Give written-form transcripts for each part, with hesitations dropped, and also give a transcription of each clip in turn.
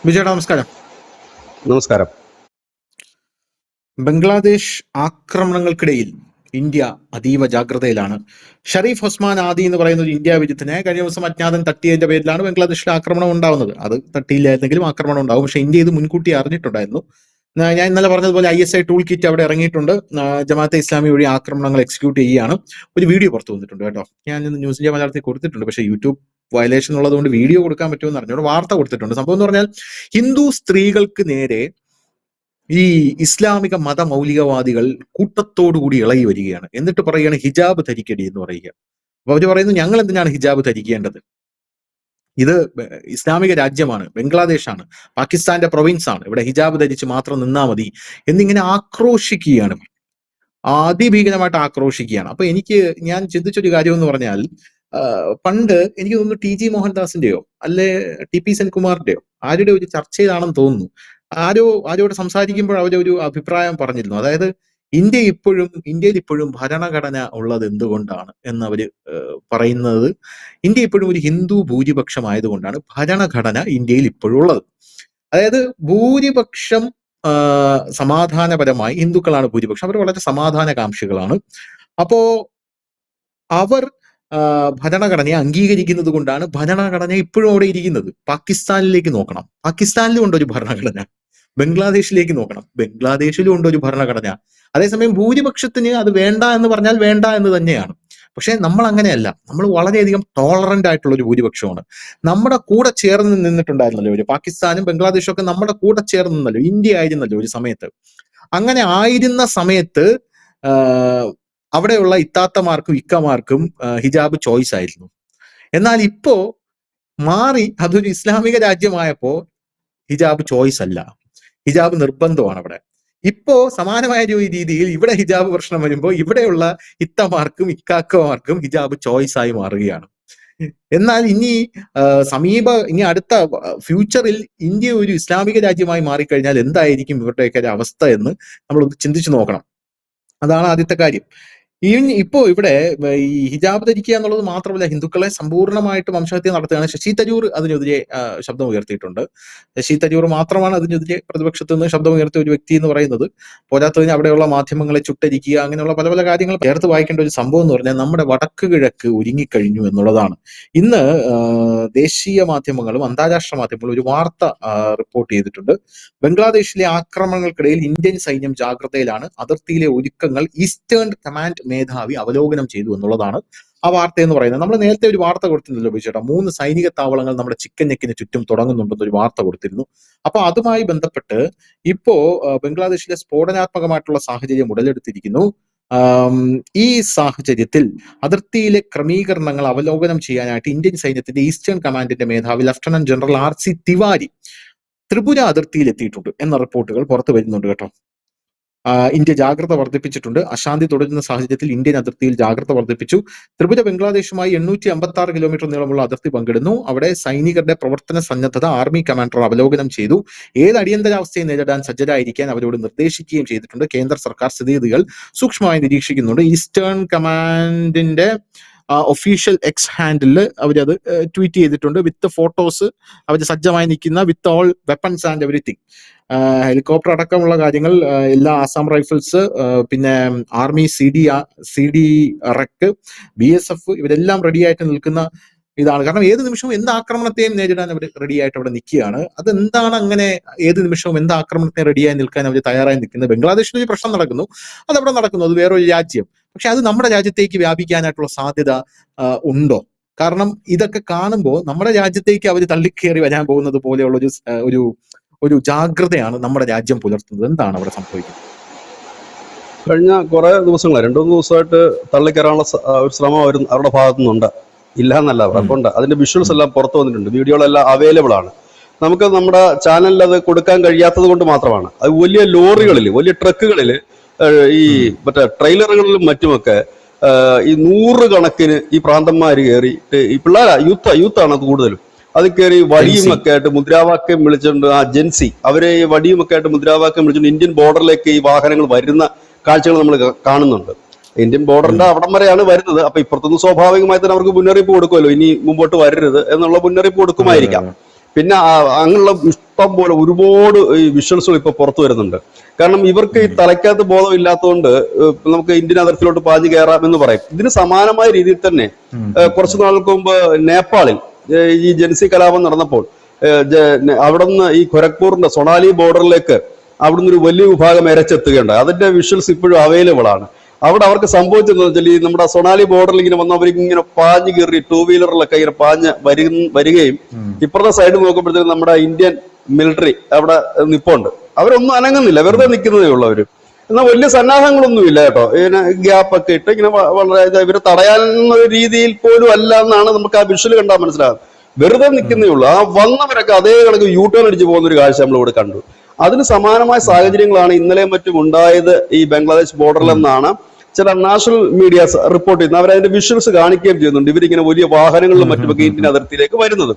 വിജയുടെ നമസ്കാരം. നമസ്കാരം. ബംഗ്ലാദേശ് ആക്രമണങ്ങൾക്കിടയിൽ ഇന്ത്യ അതീവ ജാഗ്രതയിലാണ്. ഷരീഫ് ഒസ്മാൻ ആദി എന്ന് പറയുന്ന ഒരു ഇന്ത്യ വിരുദ്ധനെ കഴിഞ്ഞ ദിവസം അജ്ഞാതൻ തട്ടിയതിന്റെ പേരിലാണ് ബംഗ്ലാദേശിൽ ആക്രമണം ഉണ്ടാവുന്നത്. അത് തട്ടിയില്ലായിരുന്നെങ്കിലും ആക്രമണം ഉണ്ടാവും. പക്ഷെ ഇന്ത്യ ഇത് മുൻകൂട്ടി അറിഞ്ഞിട്ടുണ്ടായിരുന്നു. ഞാൻ ഇന്നലെ പറഞ്ഞതുപോലെ ISI ടൂൾ കിറ്റ് അവിടെ ഇറങ്ങിയിട്ടുണ്ട്. ജമാഅത്തെ ഇസ്ലാമി വഴി ആക്രമണങ്ങൾ എക്സിക്യൂട്ട് ചെയ്യുകയാണ്. ഒരു വീഡിയോ പുറത്തു വന്നിട്ടുണ്ട് കേട്ടോ. ഞാൻ ഇന്ന് ന്യൂസ് ഇന്ത്യ മലയാളത്തിൽ കൊടുത്തിട്ടുണ്ട്. പക്ഷേ യൂട്യൂബ് വയലേഷൻ ഉള്ളതുകൊണ്ട് വീഡിയോ കൊടുക്കാൻ പറ്റുമെന്ന് അറിഞ്ഞുകൊണ്ട് വാർത്ത കൊടുത്തിട്ടുണ്ട്. സംഭവം എന്ന് പറഞ്ഞാൽ ഹിന്ദു സ്ത്രീകൾക്ക് നേരെ ഈ ഇസ്ലാമിക മതമൗലികവാദികൾ കൂട്ടത്തോടുകൂടി ഇളകി വരികയാണ്. എന്നിട്ട് പറയുകയാണ് ഹിജാബ് ധരിക്കടി എന്ന് പറയുക. അപ്പൊ അവര് പറയുന്നു, ഞങ്ങൾ എന്തിനാണ് ഹിജാബ് ധരിക്കേണ്ടത്? ഇത് ഇസ്ലാമിക രാജ്യമാണ്, ബംഗ്ലാദേശാണ്, പാകിസ്ഥാന്റെ പ്രൊവിൻസ് ആണ്, ഇവിടെ ഹിജാബ് ധരിച്ച് മാത്രം നിന്നാ മതി എന്നിങ്ങനെ ആക്രോശിക്കുകയാണ്. അതിഭീകരമായിട്ട് ആക്രോശിക്കുകയാണ്. അപ്പൊ ഞാൻ ചിന്തിച്ചൊരു കാര്യം എന്ന് പറഞ്ഞാൽ, പണ്ട് എനിക്ക് തോന്നുന്നു TG മോഹൻദാസിന്റെയോ അല്ലെ TP സെൻകുമാറിന്റെയോ ആരുടെ ഒരു ചർച്ചയിലാണെന്ന് തോന്നുന്നു, ആരോട് സംസാരിക്കുമ്പോൾ അവരൊരു അഭിപ്രായം പറഞ്ഞിരുന്നു. അതായത് ഇന്ത്യയിൽ ഇപ്പോഴും ഭരണഘടന ഉള്ളത് എന്തുകൊണ്ടാണ് എന്നവര് പറയുന്നത്, ഇന്ത്യ ഇപ്പോഴും ഒരു ഹിന്ദു ഭൂരിപക്ഷം ആയതുകൊണ്ടാണ് ഭരണഘടന ഇന്ത്യയിൽ ഇപ്പോഴും ഉള്ളത്. അതായത് ഭൂരിപക്ഷം സമാധാനപരമായി, ഹിന്ദുക്കളാണ് ഭൂരിപക്ഷം, അവർ വളരെ സമാധാനകാംക്ഷികളാണ്. അപ്പോ അവർ ഭരണഘടനയെ അംഗീകരിക്കുന്നത് കൊണ്ടാണ് ഭരണഘടന ഇപ്പോഴും അവിടെ ഇരിക്കുന്നത്. പാകിസ്ഥാനിലേക്ക് നോക്കണം, പാകിസ്ഥാനിലും ഉണ്ട് ഒരു ഭരണഘടന. ബംഗ്ലാദേശിലേക്ക് നോക്കണം, ബംഗ്ലാദേശിലും ഉണ്ട് ഒരു ഭരണഘടന. അതേസമയം ഭൂരിപക്ഷത്തിന് അത് വേണ്ട എന്ന് പറഞ്ഞാൽ വേണ്ട എന്ന് തന്നെയാണ്. പക്ഷെ നമ്മൾ അങ്ങനെയല്ല, നമ്മൾ വളരെയധികം ടോളറന്റ് ആയിട്ടുള്ള ഒരു ഭൂരിപക്ഷമാണ്. നമ്മുടെ കൂടെ ചേർന്ന് നിന്നിട്ടുണ്ടായിരുന്നല്ലോ ഒരു പാകിസ്ഥാനും ബംഗ്ലാദേശും ഒക്കെ നമ്മുടെ കൂടെ ചേർന്ന് നിന്നല്ലോ, ഇന്ത്യ ആയിരുന്നല്ലോ ഒരു സമയത്ത്. അങ്ങനെ ആയിരുന്ന സമയത്ത് അവിടെയുള്ള ഇത്താത്തമാർക്കും ഇക്കമാർക്കും ഹിജാബ് ചോയ്സ് ആയിരുന്നു. എന്നാൽ ഇപ്പോ മാറി, അതൊരു ഇസ്ലാമിക രാജ്യമായപ്പോ ഹിജാബ് ചോയ്സ് അല്ല, ഹിജാബ് നിർബന്ധമാണ് അവിടെ. ഇപ്പോ സമാനമായ ഒരു രീതിയിൽ ഇവിടെ ഹിജാബ് പ്രശ്നം വരുമ്പോൾ ഇവിടെയുള്ള ഇത്തമാർക്കും ഇക്കാക്കമാർക്കും ഹിജാബ് ചോയ്സ് ആയി മാറുകയാണ്. എന്നാൽ ഇനി അടുത്ത ഫ്യൂച്ചറിൽ ഇന്ത്യ ഒരു ഇസ്ലാമിക രാജ്യമായി മാറിക്കഴിഞ്ഞാൽ എന്തായിരിക്കും ഇവരുടെയൊക്കെ ഒരു അവസ്ഥ എന്ന് നമ്മൾ ചിന്തിച്ചു നോക്കണം. അതാണ് ആദ്യത്തെ കാര്യം. ഇപ്പോ ഇവിടെ ഈ ഹിജാബ് ധരിക്കുക എന്നുള്ളത് മാത്രമല്ല, ഹിന്ദുക്കളെ സമ്പൂർണ്ണമായിട്ട് വംശഹത്യ നടത്തുകയാണ്. ശശി തരൂർ അതിനെതിരെ ശബ്ദം ഉയർത്തിയിട്ടുണ്ട്. ശശി തരൂർ മാത്രമാണ് അതിനെതിരെ പ്രതിപക്ഷത്ത് നിന്ന് ശബ്ദം ഉയർത്തിയ ഒരു വ്യക്തി എന്ന് പറയുന്നത്. പോരാത്തതിന് അവിടെയുള്ള മാധ്യമങ്ങളെ ചുട്ടരിക്കുക, അങ്ങനെയുള്ള പല പല കാര്യങ്ങൾ ചേർത്ത് വായിക്കേണ്ട ഒരു സംഭവം എന്ന് പറഞ്ഞാൽ നമ്മുടെ വടക്ക് കിഴക്ക് ഒരുങ്ങിക്കഴിഞ്ഞു എന്നുള്ളതാണ്. ഇന്ന് ദേശീയ മാധ്യമങ്ങളും അന്താരാഷ്ട്ര മാധ്യമങ്ങളും ഒരു വാർത്ത റിപ്പോർട്ട് ചെയ്തിട്ടുണ്ട്. ബംഗ്ലാദേശിലെ ആക്രമണങ്ങൾക്കിടയിൽ ഇന്ത്യൻ സൈന്യം ജാഗ്രതയിലാണ്, അതിർത്തിയിലെ ഒരുക്കങ്ങൾ ഈസ്റ്റേൺ കമാൻഡ് മേധാവി അവലോകനം ചെയ്തു എന്നുള്ളതാണ് ആ വാർത്ത എന്ന് പറയുന്നത്. നമ്മൾ നേരത്തെ ഒരു വാർത്ത കൊടുത്തിരുന്നല്ലോ ബിജേട്ടാ, 3 സൈനിക താവളങ്ങൾ നമ്മുടെ ചിക്കൻ നെക്കിന് ചുറ്റും തുടങ്ങുന്നുണ്ടെന്നൊരു വാർത്ത കൊടുത്തിരുന്നു. അപ്പൊ അതുമായി ബന്ധപ്പെട്ട് ഇപ്പോ ബംഗ്ലാദേശിലെ സ്ഫോടനാത്മകമായിട്ടുള്ള സാഹചര്യം ഉടലെടുത്തിരിക്കുന്നു. ഈ സാഹചര്യത്തിൽ അതിർത്തിയിലെ ക്രമീകരണങ്ങൾ അവലോകനം ചെയ്യാനായിട്ട് ഇന്ത്യൻ സൈന്യത്തിന്റെ ഈസ്റ്റേൺ കമാൻഡിന്റെ മേധാവി lieutenant general RC Tiwari Tripura അതിർത്തിയിൽ എത്തിയിട്ടുണ്ട് എന്ന റിപ്പോർട്ടുകൾ പുറത്തു വരുന്നുണ്ട് കേട്ടോ. ഇന്ത്യ ജാഗ്രത വർദ്ധിപ്പിച്ചിട്ടുണ്ട്. അശാന്തി തുടരുന്ന സാഹചര്യത്തിൽ ഇന്ത്യൻ അതിർത്തിയിൽ ജാഗ്രത വർദ്ധിപ്പിച്ചു. ത്രിപുര ബംഗ്ലാദേശുമായി 856 കിലോമീറ്റർ നീളമുള്ള അതിർത്തി പങ്കിടുന്നു. അവിടെ സൈനികരുടെ പ്രവർത്തന സന്നദ്ധത ആർമി കമാൻഡർ അവലോകനം ചെയ്തു. ഏത് അടിയന്തരാവസ്ഥയെ നേരിടാൻ സജ്ജരായിരിക്കാൻ അവരോട് നിർദ്ദേശിക്കുകയും ചെയ്തിട്ടുണ്ട്. കേന്ദ്ര സർക്കാർ സ്ഥിതിഗതികൾ സൂക്ഷ്മമായി നിരീക്ഷിക്കുന്നുണ്ട്. ഈസ്റ്റേൺ കമാൻഡിന്റെ ഒഫീഷ്യൽ എക്സ് ഹാൻഡിൽ അവരത് ട്വീറ്റ് ചെയ്തിട്ടുണ്ട്. വിത്ത് ഫോട്ടോസ്, അവർ സജ്ജമായി നിൽക്കുന്ന with all weapons and everything, helicopter അടക്കമുള്ള കാര്യങ്ങൾ, എല്ലാ ആസാം റൈഫിൾസ്, പിന്നെ ആർമി CD റെക്ക്, BSF ഇവരെല്ലാം റെഡി ആയിട്ട് നിൽക്കുന്ന ഇതാണ്. കാരണം ഏത് നിമിഷവും എന്ത് ആക്രമണത്തെയും നേരിടാൻ അവർ റെഡി ആയിട്ട് അവിടെ നിൽക്കുകയാണ്. അതെന്താണ് അങ്ങനെ ഏത് നിമിഷവും എന്ത് ആക്രമണത്തെ റെഡിയായി നിൽക്കാൻ അവർ തയ്യാറായി നിൽക്കുന്നത്? ബംഗ്ലാദേശിൽ ഒരു പ്രശ്നം നടക്കുന്നു, അതവിടെ നടക്കുന്നു, അത് വേറൊരു രാജ്യം. പക്ഷെ അത് നമ്മുടെ രാജ്യത്തേക്ക് വ്യാപിക്കാനായിട്ടുള്ള സാധ്യത ഉണ്ടോ? കാരണം ഇതൊക്കെ കാണുമ്പോൾ നമ്മുടെ രാജ്യത്തേക്ക് അവർ തള്ളിക്കേറി വരാൻ പോകുന്നത് പോലെയുള്ള ഒരു ജാഗ്രതയാണ് നമ്മുടെ രാജ്യം പുലർത്തുന്നത്. എന്താണ് അവിടെ സംഭവിക്കുന്നത്? കഴിഞ്ഞ കുറെ ദിവസങ്ങളായി, 2-3 ദിവസമായിട്ട് തള്ളിക്കയറാനുള്ള ഒരു ശ്രമം അവരുടെ ഭാഗത്തു നിന്നുണ്ട്. ഇല്ല എന്നല്ല, ഉണ്ട്. അതിന്റെ വിഷ്വൽസ് എല്ലാം പുറത്തു വന്നിട്ടുണ്ട്, വീഡിയോകളെല്ലാം അവൈലബിൾ ആണ്. നമുക്ക് നമ്മുടെ ചാനലിൽ അത് കൊടുക്കാൻ കഴിയാത്തത് കൊണ്ട് മാത്രമാണ്. അത് വലിയ ലോറികളിൽ, വലിയ ട്രക്കുകളിൽ, ഈ മറ്റേ ട്രെയിലറുകളിലും മറ്റുമൊക്കെ ഈ 100 കണക്കിന് ഈ പ്രാന്തന്മാര് കയറിയിട്ട്, ഈ യൂത്താണ് അത് കൂടുതലും, അത് കയറി വടിയും ഒക്കെ ആയിട്ട് മുദ്രാവാക്യം വിളിച്ചുകൊണ്ട്, ആ ജെൻസി അവരെ ഈ വടിയും ഒക്കെ ആയിട്ട് മുദ്രാവാക്യം വിളിച്ചുകൊണ്ട് ഇന്ത്യൻ ബോർഡറിലേക്ക് ഈ വാഹനങ്ങൾ വരുന്ന കാഴ്ചകൾ നമ്മൾ കാണുന്നുണ്ട്. ഇന്ത്യൻ ബോർഡറിന്റെ അവിടം വരെയാണ് വരുന്നത്. അപ്പൊ ഇപ്പുറത്തുനിന്ന് സ്വാഭാവികമായി തന്നെ അവർക്ക് മുന്നറിയിപ്പ് കൊടുക്കുമല്ലോ, ഇനി മുമ്പോട്ട് വരരുത് എന്നുള്ള മുന്നറിയിപ്പ് കൊടുക്കുമായിരിക്കാം. പിന്നെ അങ്ങനെയുള്ള ഇഷ്ടം പോലെ ഒരുപാട് ഈ വിഷ്വൽസുകൾ ഇപ്പൊ പുറത്തു വരുന്നുണ്ട്. കാരണം ഇവർക്ക് ഈ തലയ്ക്കകത്ത് ബോധം ഇല്ലാത്തതുകൊണ്ട് നമുക്ക് ഇന്ത്യൻ അതിർത്തിയിലോട്ട് പാഞ്ഞു കയറാം എന്ന് പറയും. ഇതിന് സമാനമായ രീതിയിൽ തന്നെ കുറച്ചു നാൾക്ക് മുമ്പ് നേപ്പാളിൽ ഈ ജൻസി കലാപം നടന്നപ്പോൾ അവിടുന്ന് ഈ ഖൊരഗ്പൂറിന്റെ സൊണാലി ബോർഡറിലേക്ക് അവിടുന്ന് ഒരു വലിയ വിഭാഗം ഇരച്ചെത്തുകയുണ്ടായി. അതിന്റെ വിഷ്വൽസ് ഇപ്പോഴും അവൈലബിൾ ആണ്. അവിടെ അവർക്ക് സംഭവിച്ചതെന്ന് വെച്ചാൽ ഈ നമ്മുടെ സൊണാലി ബോർഡറിൽ ഇങ്ങനെ വന്ന് അവർക്ക് ഇങ്ങനെ പാഞ്ഞു കയറി ടൂ വീലറിലൊക്കെ ഇങ്ങനെ പാഞ്ഞ് വരികയും ഇപ്പുറത്തെ സൈഡ് നോക്കുമ്പോഴത്തേക്കും നമ്മുടെ ഇന്ത്യൻ മിലിറ്ററി അവിടെ നിപ്പുണ്ട്. അവരൊന്നും അനങ്ങുന്നില്ല, വെറുതെ നിൽക്കുന്നതേ ഉള്ളൂ അവര്. എന്നാൽ വലിയ സന്നാഹങ്ങളൊന്നുമില്ല കേട്ടോ. ഇങ്ങനെ ഗ്യാപ്പൊക്കെ ഇട്ട് ഇങ്ങനെ വളരെ ഇവരെ തടയാനുള്ള രീതിയിൽ പോലും അല്ല എന്നാണ് നമുക്ക് ആ വിഷ്വൽ കണ്ടാൽ മനസ്സിലാകുന്നത്. വെറുതെ നിൽക്കുന്നേ ഉള്ളൂ. ആ വന്നവരൊക്കെ അതേ കണക്ക് യൂട്ടേൺ അടിച്ച് പോകുന്ന ഒരു കാഴ്ച നമ്മളിവിടെ കണ്ടു. അതിന് സമാനമായ സാഹചര്യങ്ങളാണ് ഇന്നലെയും മറ്റും ഉണ്ടായത് ഈ ബംഗ്ലാദേശ് ബോർഡറിലെന്നാണ് ചില നാഷണൽ മീഡിയാസ് റിപ്പോർട്ട് ചെയ്യുന്നത്. അവരതിന്റെ വിഷ്വൽസ് കാണിക്കുകയും ചെയ്യുന്നുണ്ട്. ഇവരിങ്ങനെ വലിയ വാഹനങ്ങളിലും മറ്റുമൊക്കെ ഇന്ത്യൻ അതിർത്തിയിലേക്ക് വരുന്നത്.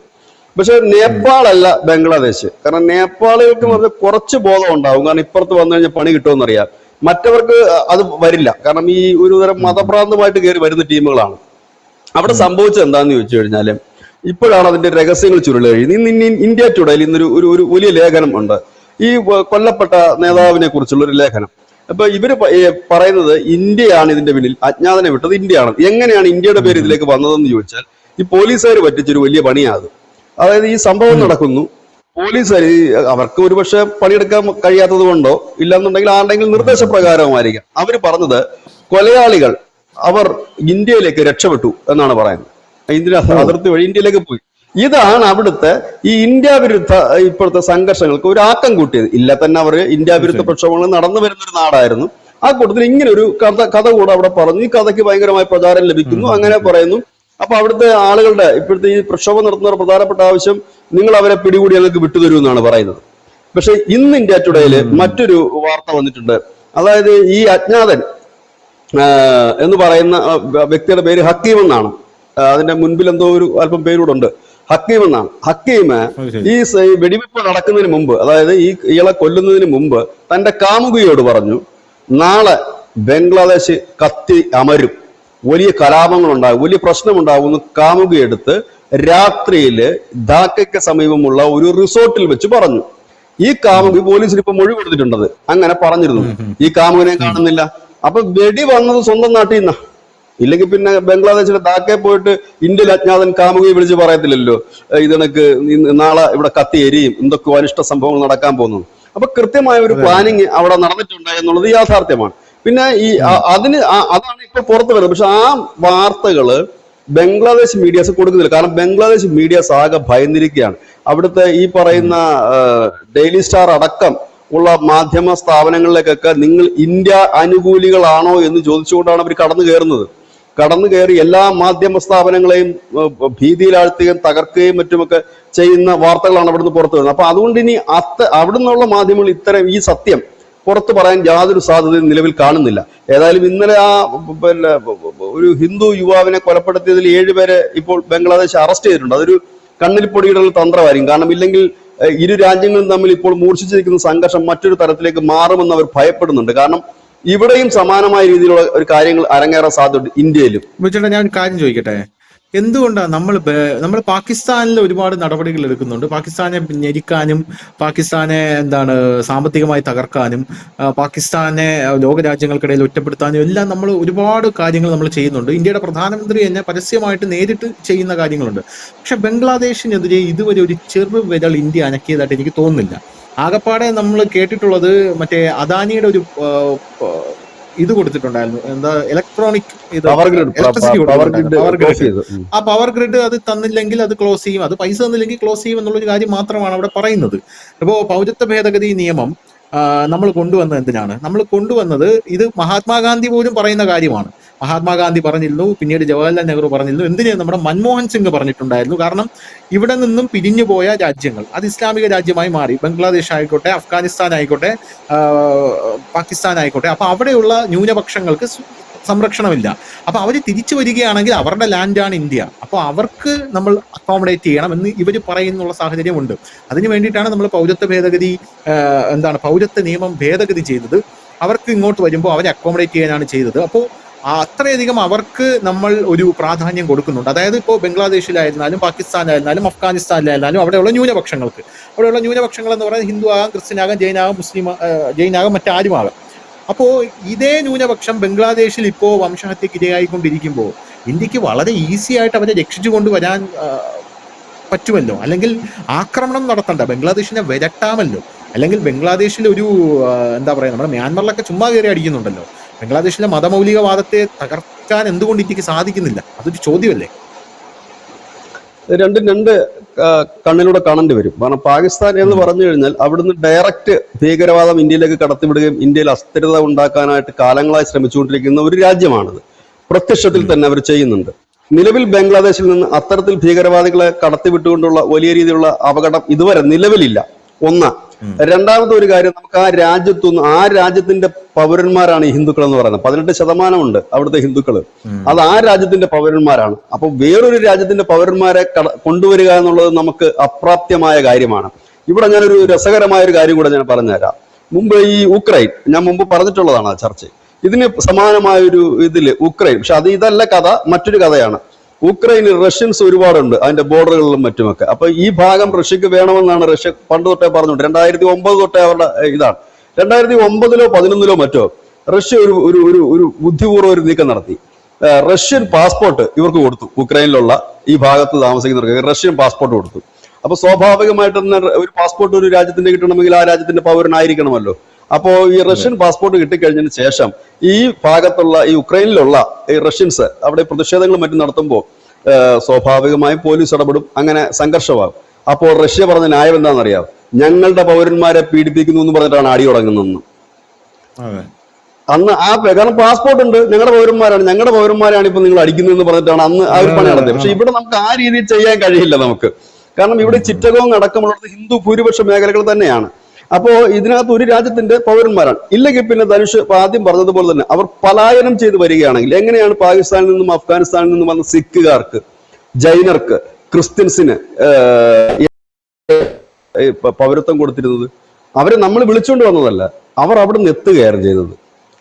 പക്ഷെ നേപ്പാൾ അല്ല ബംഗ്ലാദേശ്. കാരണം നേപ്പാളികൾക്ക് പറഞ്ഞ കുറച്ച് ബോധം ഉണ്ടാവും. കാരണം ഇപ്പുറത്ത് വന്നു കഴിഞ്ഞാൽ പണി കിട്ടുമെന്നറിയാം. മറ്റവർക്ക് അത് വരില്ല. കാരണം ഈ ഒരു തരം മതഭ്രാന്തമായിട്ട് കയറി വരുന്ന ടീമുകളാണ്. അവിടെ സംഭവിച്ചത് എന്താന്ന് ചോദിച്ചു കഴിഞ്ഞാല് ഇപ്പോഴാണ് അതിന്റെ രഹസ്യങ്ങൾ ചുരുളി കഴിയുന്നത്. ഇന്ത്യ ടുഡേയിൽ ഇന്നൊരു ഒരു വലിയ ലേഖനം ഉണ്ട് ഈ കൊല്ലപ്പെട്ട നേതാവിനെ കുറിച്ചുള്ള ഒരു ലേഖനം. അപ്പൊ ഇവര് പറയുന്നത് ഇന്ത്യയാണ് ഇതിന്റെ പിന്നിൽ, അജ്ഞാതനെ വിട്ടത് ഇന്ത്യയാണ്. എങ്ങനെയാണ് ഇന്ത്യയുടെ പേര് ഇതിലേക്ക് വന്നതെന്ന് ചോദിച്ചാൽ ഈ പോലീസുകാർ പറ്റിച്ചൊരു വലിയ പണിയാണ്. അതായത് ഈ സംഭവം നടക്കുന്നു, പോലീസുകാർ അവർക്ക് ഒരുപക്ഷെ പണിയെടുക്കാൻ കഴിയാത്തത് കൊണ്ടോ ഇല്ലാന്നുണ്ടെങ്കിൽ ആരുടെങ്കിലും നിർദ്ദേശപ്രകാരവുമായിരിക്കാം അവര് പറഞ്ഞത് കൊലയാളികൾ അവർ ഇന്ത്യയിലേക്ക് രക്ഷപ്പെട്ടു എന്നാണ് പറയുന്നത്. ഇന്ത്യൻ അതിർത്തി വഴി ഇന്ത്യയിലേക്ക് പോയി. ഇതാണ് അവിടുത്തെ ഈ ഇന്ത്യ വിരുദ്ധ ഇപ്പോഴത്തെ സംഘർഷങ്ങൾക്ക് ഒരു ആക്കം കൂട്ടിയത്. ഇല്ല തന്നെ അവർ ഇന്ത്യ വിരുദ്ധ പ്രക്ഷോഭങ്ങൾ നടന്നു വരുന്ന ഒരു നാടായിരുന്നു. ആ കൂട്ടത്തിൽ ഇങ്ങനെ ഒരു കഥ കൂടെ അവിടെ പറഞ്ഞു. ഈ കഥയ്ക്ക് ഭയങ്കരമായ പ്രചാരം ലഭിക്കുന്നു. അങ്ങനെ പറയുന്നു. അപ്പൊ അവിടുത്തെ ആളുകളുടെ ഇപ്പോഴത്തെ ഈ പ്രക്ഷോഭം നടത്തുന്ന പ്രധാനപ്പെട്ട ആവശ്യം നിങ്ങൾ അവരെ പിടികൂടി ഞങ്ങൾക്ക് വിട്ടുതരൂ എന്നാണ് പറയുന്നത്. പക്ഷെ ഇന്ന് ഇന്ത്യ ടുഡേയില് മറ്റൊരു വാർത്ത വന്നിട്ടുണ്ട്. അതായത് ഈ അജ്ഞാതൻ എന്ന് പറയുന്ന വ്യക്തിയുടെ പേര് ഹക്കീം എന്നാണ്. അതിന്റെ മുൻപിൽ എന്തോ ഒരു അല്പം പേരൂടെ ഉണ്ട്. ഹക്കീം എന്നാണ്. ഹക്കീം ഈ വെടിവെപ്പ് നടക്കുന്നതിന് മുമ്പ്, അതായത് ഇയാളെ കൊല്ലുന്നതിന് മുമ്പ് തന്റെ കാമുകിയോട് പറഞ്ഞു, നാളെ ബംഗ്ലാദേശ് കത്തി അമരും, വലിയ കലാപങ്ങളുണ്ടാകും, വലിയ പ്രശ്നമുണ്ടാകുമെന്ന് കാമുകിയെടുത്ത് രാത്രിയില് ധാക്കയ്ക്ക് സമീപമുള്ള ഒരു റിസോർട്ടിൽ വെച്ച് പറഞ്ഞു. ഈ കാമുകി പോലീസിന് ഇപ്പൊ മൊഴി കൊടുത്തിട്ടുണ്ടത് അങ്ങനെ പറഞ്ഞിരുന്നു. ഈ കാമുകിനെ കാണുന്നില്ല. അപ്പൊ വെടി വന്നത് സ്വന്തം നാട്ടിൽ നിന്നാ. ഇല്ലെങ്കിൽ പിന്നെ ബംഗ്ലാദേശിലെ ധാക്കയിൽ പോയിട്ട് ഇന്ത്യയിൽ അജ്ഞാതൻ കാമുകിയെ വിളിച്ച് പറയത്തില്ലല്ലോ ഇതെനിക്ക് നാളെ ഇവിടെ കത്തി എരിയും, എന്തൊക്കെ അനിഷ്ട സംഭവങ്ങൾ നടക്കാൻ പോകുന്നു. അപ്പൊ കൃത്യമായ ഒരു പ്ലാനിങ് അവിടെ നടന്നിട്ടുണ്ട് എന്നുള്ളത് യാഥാർത്ഥ്യമാണ്. പിന്നെ അതാണ് ഇപ്പൊ പുറത്തു വരുന്നത്. പക്ഷെ ആ വാർത്തകള് ബംഗ്ലാദേശ് മീഡിയാസ് കൊടുക്കുന്നില്ല. കാരണം ബംഗ്ലാദേശ് മീഡിയാസ് ആകെ ഭയന്നിരിക്കുകയാണ്. അവിടുത്തെ ഈ പറയുന്ന ഡെയിലി സ്റ്റാർ അടക്കം ഉള്ള മാധ്യമ സ്ഥാപനങ്ങളിലേക്കൊക്കെ നിങ്ങൾ ഇന്ത്യ അനുകൂലികളാണോ എന്ന് ചോദിച്ചുകൊണ്ടാണ് അവർ കടന്നു കയറി എല്ലാ മാധ്യമ സ്ഥാപനങ്ങളെയും ഭീതിയിലാഴ്ത്തുകയും തകർക്കുകയും മറ്റുമൊക്കെ ചെയ്യുന്ന വാർത്തകളാണ് അവിടുന്ന് പുറത്തു വരുന്നത്. അപ്പൊ അതുകൊണ്ട് ഇനി അവിടുന്നുള്ള മാധ്യമങ്ങൾ ഇത്തരം ഈ സത്യം പുറത്തു പറയാൻ യാതൊരു സാധ്യതയും നിലവിൽ കാണുന്നില്ല. ഏതായാലും ഇന്നലെ പിന്നെ ഒരു ഹിന്ദു യുവാവിനെ കൊലപ്പെടുത്തിയതിൽ 7 പേരെ ഇപ്പോൾ ബംഗ്ലാദേശ് അറസ്റ്റ് ചെയ്തിട്ടുണ്ട്. അതൊരു കണ്ണിൽ പൊടിയിടൽ തന്ത്രമായിരിക്കും. കാരണം ഇല്ലെങ്കിൽ ഇരു രാജ്യങ്ങളും തമ്മിൽ ഇപ്പോൾ മൂർച്ഛിച്ചിരിക്കുന്ന സംഘർഷം മറ്റൊരു തരത്തിലേക്ക് മാറുമെന്ന് അവർ ഭയപ്പെടുന്നുണ്ട്. കാരണം ഇവിടെയും സമാനമായ രീതിയിലുള്ള ഒരു കാര്യങ്ങൾ അരങ്ങേറാൻ സാധ്യതയുണ്ട് ഇന്ത്യയിലും. ഞാൻ ഒരു കാര്യം ചോദിക്കട്ടെ, എന്തുകൊണ്ടാണ് നമ്മൾ പാകിസ്ഥാനിൽ ഒരുപാട് നടപടികൾ എടുക്കുന്നുണ്ട്, പാകിസ്ഥാനെ ഞെരിക്കാനും പാകിസ്ഥാനെ സാമ്പത്തികമായി തകർക്കാനും പാകിസ്ഥാനെ ലോകരാജ്യങ്ങൾക്കിടയിൽ ഒറ്റപ്പെടുത്താനും എല്ലാം നമ്മൾ ഒരുപാട് കാര്യങ്ങൾ നമ്മൾ ചെയ്യുന്നുണ്ട്. ഇന്ത്യയുടെ പ്രധാനമന്ത്രി തന്നെ പരസ്യമായിട്ട് നേരിട്ട് ചെയ്യുന്ന കാര്യങ്ങളുണ്ട്. പക്ഷെ ബംഗ്ലാദേശിനെതിരെ ഇതുവരെ ഒരു ചെറുവിരൽ ഇന്ത്യ അനക്കിയതായിട്ട് എനിക്ക് തോന്നുന്നില്ല. ആകപ്പാടെ നമ്മൾ കേട്ടിട്ടുള്ളത് മറ്റേ അദാനിയുടെ ഒരു ഇത് കൊടുത്തിട്ടുണ്ടായിരുന്നു, ഇലക്ട്രോണിക് ഇലക്ട്രിസിറ്റി പവർ ഗ്രിഡ്. ആ പവർ ഗ്രിഡ് അത് തന്നില്ലെങ്കിൽ അത് ക്ലോസ് ചെയ്യും, അത് പൈസ തന്നില്ലെങ്കിൽ ക്ലോസ് ചെയ്യും എന്നുള്ളൊരു കാര്യം മാത്രമാണ് അവിടെ പറയുന്നത്. അപ്പോ പൗരത്വ ഭേദഗതി നിയമം നമ്മൾ കൊണ്ടുവന്നത് എന്തിനാണ്? നമ്മൾ കൊണ്ടുവന്നത് ഇത് മഹാത്മാഗാന്ധി പോലും പറയുന്ന കാര്യമാണ്. മഹാത്മാഗാന്ധി പറഞ്ഞിരുന്നു, പിന്നീട് ജവഹർലാൽ നെഹ്റു പറഞ്ഞിരുന്നു, എന്തിന് നമ്മുടെ മൻമോഹൻ സിംഗ് പറഞ്ഞിട്ടുണ്ടായിരുന്നു. കാരണം ഇവിടെ നിന്നും പിരിഞ്ഞുപോയ രാജ്യങ്ങൾ അത് ഇസ്ലാമിക രാജ്യമായി മാറി. ബംഗ്ലാദേശ് ആയിക്കോട്ടെ, അഫ്ഗാനിസ്ഥാൻ ആയിക്കോട്ടെ, പാകിസ്ഥാൻ ആയിക്കോട്ടെ. അപ്പൊ അവിടെയുള്ള ന്യൂനപക്ഷങ്ങൾക്ക് സംരക്ഷണമില്ല. അപ്പൊ അവർ തിരിച്ചു വരികയാണെങ്കിൽ അവരുടെ ലാൻഡാണ് ഇന്ത്യ, അപ്പോൾ അവർക്ക് നമ്മൾ അക്കോമഡേറ്റ് ചെയ്യണം എന്ന് ഇവർ പറയുന്നുള്ള സാഹചര്യമുണ്ട്. അതിനു വേണ്ടിയിട്ടാണ് നമ്മൾ പൗരത്വ ഭേദഗതി പൗരത്വ നിയമം ഭേദഗതി ചെയ്തത്. അവർക്ക് ഇങ്ങോട്ട് വരുമ്പോൾ അവരെ അക്കോമഡേറ്റ് ചെയ്യാനാണ് ചെയ്തത്. അപ്പോൾ അത്രയധികം അവർക്ക് നമ്മൾ ഒരു പ്രാധാന്യം കൊടുക്കുന്നുണ്ട്. അതായത് ഇപ്പോൾ ബംഗ്ലാദേശിലായിരുന്നാലും പാകിസ്ഥാനിലായിരുന്നാലും അഫ്ഗാനിസ്ഥാനിലായിരുന്നാലും അവിടെയുള്ള ന്യൂനപക്ഷങ്ങൾക്ക്, അവിടെയുള്ള ന്യൂനപക്ഷങ്ങൾ എന്ന് പറയുന്നത് ഹിന്ദു ആകാം, ക്രിസ്ത്യൻ ആകാം, ജൈനാകാം, മുസ്ലിം ജൈനാകാം, മറ്റാരുമാകാം. അപ്പോൾ ഇതേ ന്യൂനപക്ഷം ബംഗ്ലാദേശിൽ ഇപ്പോൾ വംശഹത്യക്ക് ഇരയായിക്കൊണ്ടിരിക്കുമ്പോൾ ഇന്ത്യക്ക് വളരെ ഈസി ആയിട്ട് അവരെ രക്ഷിച്ചു കൊണ്ടുവരാൻ പറ്റുമല്ലോ. അല്ലെങ്കിൽ ആക്രമണം നടത്തണ്ട, ബംഗ്ലാദേശിനെ വിരട്ടാമല്ലോ. അല്ലെങ്കിൽ ബംഗ്ലാദേശിൽ ഒരു എന്താ പറയുക, നമ്മുടെ മ്യാൻമറിലൊക്കെ ചുമ്മാ കയറി അടിക്കുന്നുണ്ടല്ലോ. ബംഗ്ലാദേശിലെ മതമൗലികവാദത്തെ തകർക്കാൻ എന്തുകൊണ്ട് ഇന്ത്യക്ക് സാധിക്കുന്നില്ല? അതൊരു ചോദ്യമല്ലേ? രണ്ടും രണ്ട് കണ്ണിലൂടെ കാണേണ്ടി വരും. കാരണം പാകിസ്ഥാൻ എന്ന് പറഞ്ഞു കഴിഞ്ഞാൽ അവിടുന്ന് ഡയറക്റ്റ് ഭീകരവാദം ഇന്ത്യയിലേക്ക് കടത്തിവിടുകയും ഇന്ത്യയിൽ അസ്ഥിരത ഉണ്ടാക്കാനായിട്ട് കാലങ്ങളായി ശ്രമിച്ചുകൊണ്ടിരിക്കുന്ന ഒരു രാജ്യമാണിത്. പ്രത്യക്ഷത്തിൽ തന്നെ അവർ ചെയ്യുന്നുണ്ട്. നിലവിൽ ബംഗ്ലാദേശിൽ നിന്ന് അത്തരത്തിൽ ഭീകരവാദികളെ കടത്തിവിട്ടുകൊണ്ടുള്ള വലിയ രീതിയിലുള്ള അപകടം ഇതുവരെ നിലവിലില്ല. ഒന്ന്. രണ്ടാമത്തെ ഒരു കാര്യം, നമുക്ക് ആ രാജ്യത്തിന്റെ പൗരന്മാരാണ് ഈ ഹിന്ദുക്കൾ എന്ന് പറയുന്നത്. 18% അവിടുത്തെ ഹിന്ദുക്കൾ. അത് ആ രാജ്യത്തിന്റെ പൗരന്മാരാണ്. അപ്പൊ വേറൊരു രാജ്യത്തിന്റെ പൗരന്മാരെ കൊണ്ടുവരിക എന്നുള്ളത് നമുക്ക് അപ്രാപ്യമായ കാര്യമാണ്. ഇവിടെ ഞാനൊരു രസകരമായ ഒരു കാര്യം കൂടെ ഞാൻ പറഞ്ഞുതരാം. മുമ്പ് ഈ ഉക്രൈൻ, ഞാൻ മുമ്പ് പറഞ്ഞിട്ടുള്ളതാണ് ആ ചർച്ച. ഇതിന് സമാനമായ ഒരു ഇതില് ഉക്രൈൻ, പക്ഷെ ഇതല്ല കഥ, മറ്റൊരു കഥയാണ്. ഉക്രൈനിൽ റഷ്യൻസ് ഒരുപാടുണ്ട് അതിന്റെ ബോർഡറുകളിലും മറ്റുമൊക്കെ. അപ്പൊ ഈ ഭാഗം റഷ്യക്ക് വേണമെന്നാണ് റഷ്യ പണ്ട് തൊട്ടേ പറഞ്ഞുകൊണ്ട് 2009 തൊട്ടേ അവരുടെ ഇതാണ്. 2009-ലോ 2011-ലോ മറ്റോ റഷ്യ ഒരു ബുദ്ധിപൂർവ്വം ഒരു നീക്കം നടത്തി. റഷ്യൻ പാസ്പോർട്ട് ഇവർക്ക് കൊടുത്തു. ഉക്രൈനിലുള്ള ഈ ഭാഗത്ത് താമസിക്കുന്നവർക്ക് റഷ്യൻ പാസ്പോർട്ട് കൊടുത്തു. അപ്പൊ സ്വാഭാവികമായിട്ട് തന്നെ ഒരു പാസ്പോർട്ട് ഒരു രാജ്യത്തിന്റെ കിട്ടണമെങ്കിൽ ആ രാജ്യത്തിന്റെ പൗരനായിരിക്കണമല്ലോ. അപ്പോ ഈ റഷ്യൻ പാസ്പോർട്ട് കിട്ടിക്കഴിഞ്ഞതിന് ശേഷം ഈ ഭാഗത്തുള്ള ഈ ഉക്രൈനിലുള്ള ഈ റഷ്യൻസ് അവിടെ പ്രതിഷേധങ്ങളും മറ്റും നടത്തുമ്പോൾ സ്വാഭാവികമായും പോലീസ് ഇടപെടും, അങ്ങനെ സംഘർഷമാകും. അപ്പോൾ റഷ്യ പറഞ്ഞ ന്യായം എന്താണെന്നറിയാം? ഞങ്ങളുടെ പൗരന്മാരെ പീഡിപ്പിക്കുന്നു എന്ന് പറഞ്ഞിട്ടാണ് അടി തുടങ്ങുന്നതെന്ന്. അന്ന് കാരണം പാസ്പോർട്ട് ഉണ്ട്, ഞങ്ങളുടെ പൗരന്മാരാണ് ഇപ്പൊ നിങ്ങൾ അടിക്കുന്നതെന്ന് പറഞ്ഞിട്ടാണ് അന്ന് ആ ഒരു പണി നടത്തിയത്. പക്ഷെ ഇവിടെ നമുക്ക് ആ രീതിയിൽ ചെയ്യാൻ കഴിയില്ല നമുക്ക്. കാരണം ഇവിടെ ചിറ്റഗോങ് അടക്കമുള്ളത് ഹിന്ദു ഭൂരിപക്ഷ മേഖലകൾ തന്നെയാണ്. അപ്പോ ഇതിനകത്ത് ഒരു രാജ്യത്തിന്റെ പൗരന്മാരാണ്. ഇല്ലെങ്കിൽ പിന്നെ ധനുഷ് ആദ്യം പറഞ്ഞതുപോലെ തന്നെ അവർ പലായനം ചെയ്ത് വരികയാണെങ്കിൽ എങ്ങനെയാണ് പാകിസ്ഥാനിൽ നിന്നും അഫ്ഗാനിസ്ഥാനിൽ നിന്നും വന്ന സിഖുകാർക്ക്, ജൈനർക്ക്, ക്രിസ്ത്യൻസിന് പൗരത്വം കൊടുത്തിരുന്നത്? അവരെ നമ്മൾ വിളിച്ചുകൊണ്ട് വന്നതല്ല, അവർ അവിടെ നിന്ന് എത്തുകയാണ് ചെയ്തത്.